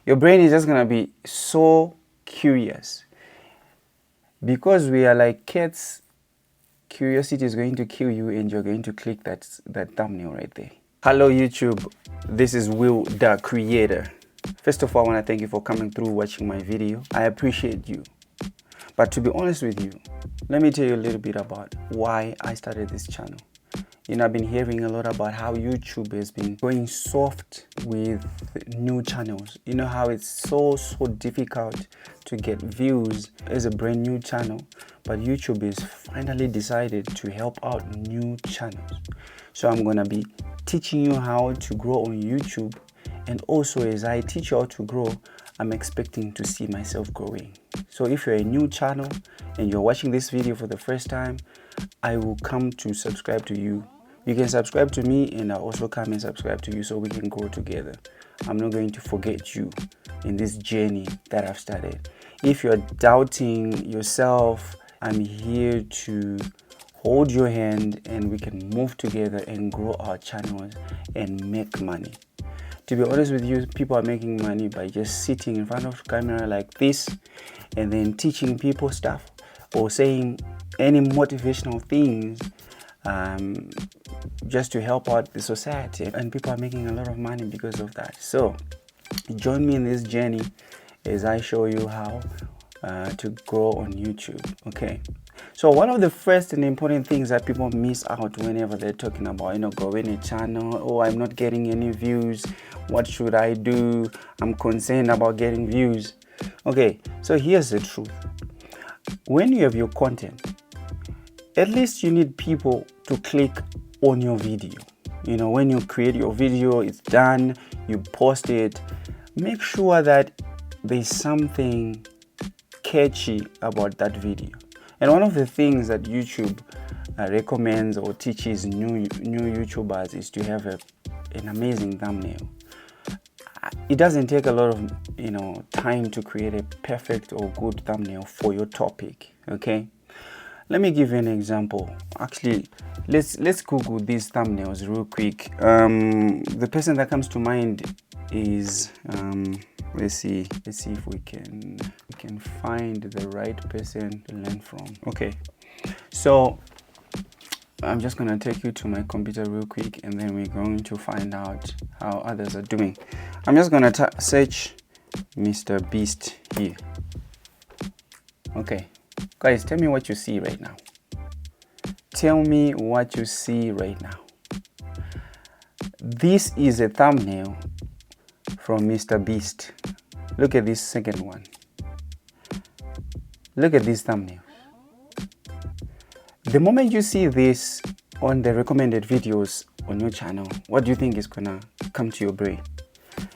Your brain is just gonna be so curious. Because we are like cats, curiosity is going to kill you and you're going to click that thumbnail right there. Hello YouTube, this is Will the Creator. First of all, I want to thank you for coming through watching my video. I appreciate you. But to be honest with you, let me tell you a little bit about why I started this channel. You know, I've been hearing a lot about how YouTube has been going soft with new channels. You know how it's so difficult to get views as a brand new channel, but YouTube has finally decided to help out new channels. So I'm gonna be teaching you how to grow on YouTube, and also as I teach you how to grow, I'm expecting to see myself growing. So if you're a new channel and you're watching this video for the first time, I will come to subscribe to you. You can subscribe to me and I'll also come and subscribe to you so we can grow together. I'm not going to forget you in this journey that I've started. If you're doubting yourself, I'm here to hold your hand and we can move together and grow our channels and make money. To be honest with you, people are making money by just sitting in front of the camera like this and then teaching people stuff or saying any motivational things just to help out the society, and people are making a lot of money because of that. So join me in this journey as I show you how to grow on YouTube. Okay, so one of the first and important things that people miss out whenever they're talking about, you know, growing a channel, oh, I'm not getting any views, what should I do, I'm concerned about getting views. Okay, so here's the truth. When you have your content, at least you need people to click on your video. You know, when you create your video, it's done, you post it, make sure that there's something catchy about that video. And one of the things that YouTube recommends or teaches new YouTubers is to have an amazing thumbnail. It doesn't take a lot of, you know, time to create a perfect or good thumbnail for your topic. Okay, let me give you an example. Actually, let's Google these thumbnails real quick. The person that comes to mind is let's see if we can find the right person to learn from. Okay, so I'm just gonna take you to my computer real quick and then we're going to find out how others are doing. I'm just gonna search Mr. Beast here. Okay, guys, tell me what you see right now. Tell me what you see right now. This is a thumbnail from Mr. Beast. Look at this second one. Look at these thumbnails. The moment you see this on the recommended videos on your channel, what do you think is gonna come to your brain?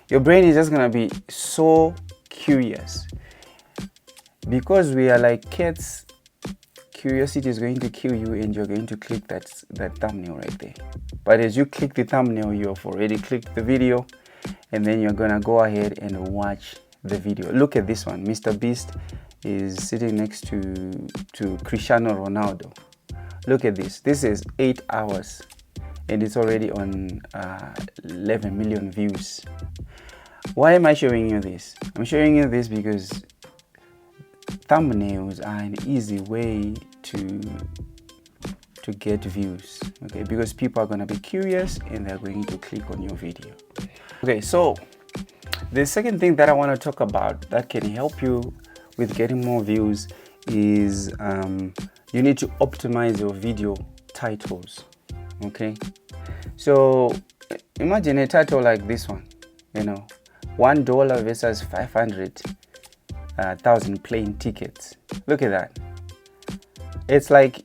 Your brain is just gonna be so curious. Because we are like cats, curiosity is going to kill you and you're going to click that thumbnail right there. But as you click the thumbnail, you have already clicked the video, and then you're gonna go ahead and watch the video. Look at this one. Mr. Beast is sitting next to Cristiano Ronaldo. Look at this. This is 8 hours and it's already on 11 million views. Why am I showing you this? I'm showing you this because thumbnails are an easy way to get views. Okay, because people are going to be curious and they're going to click on your video. Okay, so the second thing that I want to talk about that can help you with getting more views is you need to optimize your video titles. Okay, so imagine a title like this one, you know, $1 versus 500,000 plane tickets. Look at that. It's like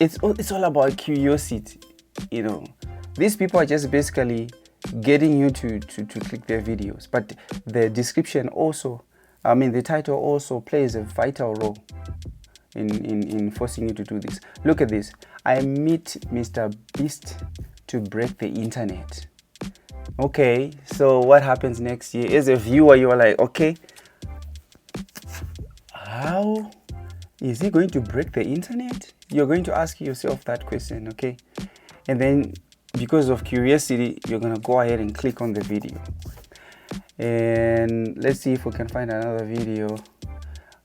it's all about curiosity. You know, these people are just basically getting you to click their videos, but the description also, I mean the title also plays a vital role in forcing you to do this. Look at this. I meet Mr. Beast to break the internet. Okay, so what happens next year? As a viewer, you are like, okay, how is he going to break the internet? You're going to ask yourself that question, okay? And then because of curiosity, you're gonna go ahead and click on the video. And let's see if we can find another video.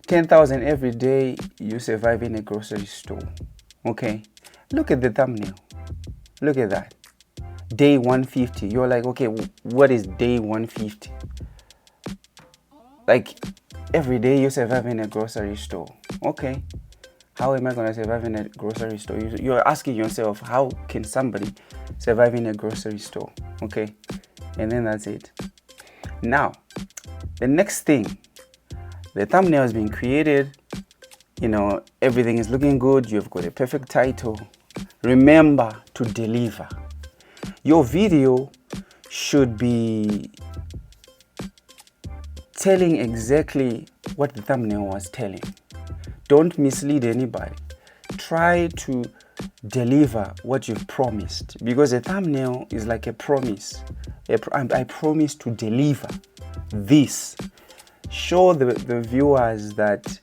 10,000 every day you survive in a grocery store. Okay, look at the thumbnail. Look at that. Day 150. You're like, okay, what is day 150? Like, every day you survive in a grocery store. Okay, how am I going to survive in a grocery store? You're asking yourself, how can somebody survive in a grocery store? Okay, and then that's it. Now, the next thing, the thumbnail has been created. Everything is looking good. You've got a perfect title. Remember to deliver. Your video should be telling exactly what the thumbnail was telling. Don't mislead anybody. Try to deliver what you've promised, because a thumbnail is like a promise. I promise to deliver this. Show the viewers that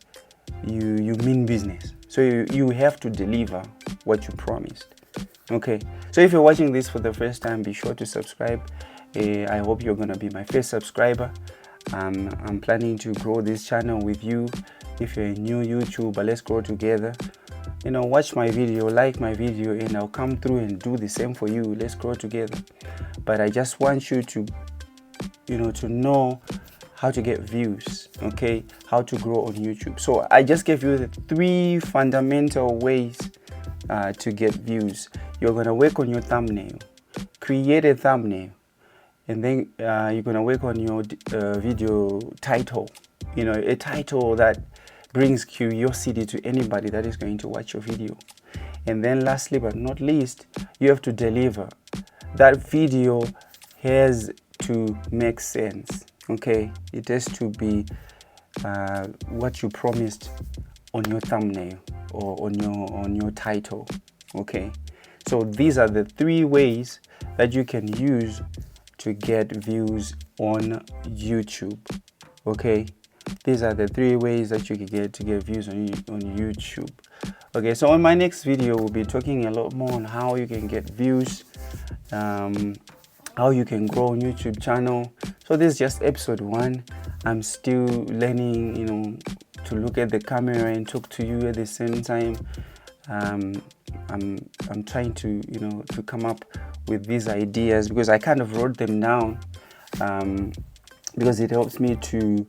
you mean business. So you have to deliver what you promised. Okay, so if you're watching this for the first time, be sure to subscribe. I hope you're gonna be my first subscriber. I'm planning to grow this channel with you. If you're a new YouTuber, let's grow together. Watch my video, like my video, and I'll come through and do the same for you. Let's grow together. But I just want you to know how to get views, okay? How to grow on YouTube. So I just gave you the 3 fundamental ways to get views. You're gonna work on your thumbnail. Create a thumbnail, and then you're gonna work on your video title. A title that brings curiosity to anybody that is going to watch your video. And then lastly but not least, you have to deliver. That video has to make sense. Okay, it has to be what you promised on your thumbnail or on your title. Okay, so these are the 3 ways that you can use to get views on YouTube. Okay, these are the 3 ways that you can get to get views on YouTube. Okay, so on my next video we'll be talking a lot more on how you can get views, how you can grow on YouTube channel. So this is just episode 1. I'm still learning, to look at the camera and talk to you at the same time. I'm trying to to come up with these ideas, because I kind of wrote them down, because it helps me to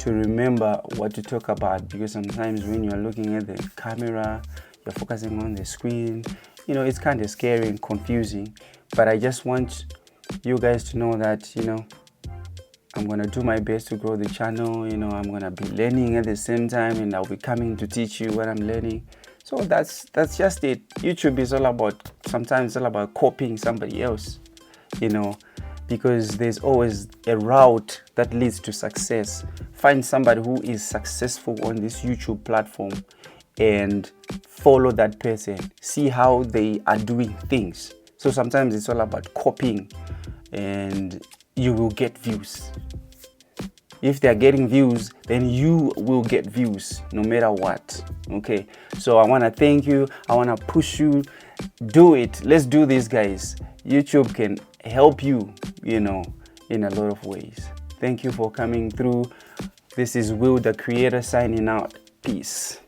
remember what to talk about. Because sometimes when you're looking at the camera, you're focusing on the screen, it's kind of scary and confusing. But I just want you guys to know that I'm gonna do my best to grow the channel. I'm gonna be learning at the same time, and I'll be coming to teach you what I'm learning. So that's just it. YouTube is sometimes all about copying somebody else, because there's always a route that leads to success. Find somebody who is successful on this YouTube platform and follow that person. See how they are doing things. So sometimes it's all about copying, and you will get views. If they're getting views, then you will get views no matter what. Okay, so I want to thank you. I want to push you. Do it. Let's do this, guys. YouTube can help you, in a lot of ways. Thank you for coming through. This is Will the Creator signing out. Peace.